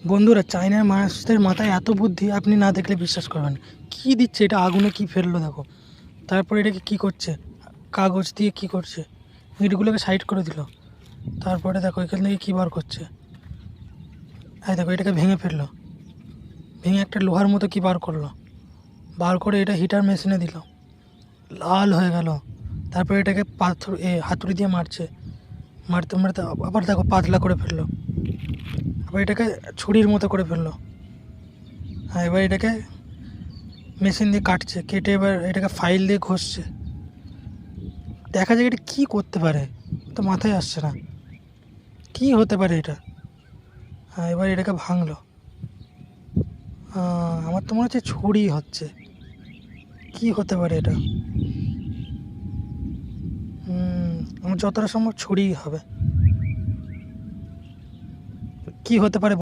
বন্ধুরা, চাইনার মানুষদের মাথায় এত বুদ্ধি আপনি না দেখলে বিশ্বাস করবেন না। কী দিচ্ছে এটা, আগুনে কি ফেললো দেখো। তারপরে এটাকে কি করছে, কাগজ দিয়ে কি করছে, ইটগুলোকে সাইড করে দিল। তারপরে দেখো এখান থেকে কী বার করছে, এই দেখো এটাকে ভেঙে ফেললো, ভেঙে একটা লোহার মতো কি বার করলো, বার করে এটা হিটার মেশিনে দিল, লাল হয়ে গেল। তারপরে এটাকে পাথর হাতুড়ি দিয়ে মারছে, মারতে মারতে আবার দেখো পাতলা করে ফেললো, আবার এটাকে ছুরির মতো করে ফেললো। হ্যাঁ, এবার এটাকে মেশিন দিয়ে কাটছে, কেটে এবার এটাকে ফাইল দিয়ে ঘষছে। দেখা যাক এটা কী করতে পারে, তো মাথায় আসছে না কী হতে পারে এটা। হ্যাঁ, এবার এটাকে ভাঙলো। আমার তো মনে হচ্ছে ছুরি হচ্ছে, কী হতে পারে এটা। আমার যতটা সম্ভব ছুরিই হবে, কী হতে পারে।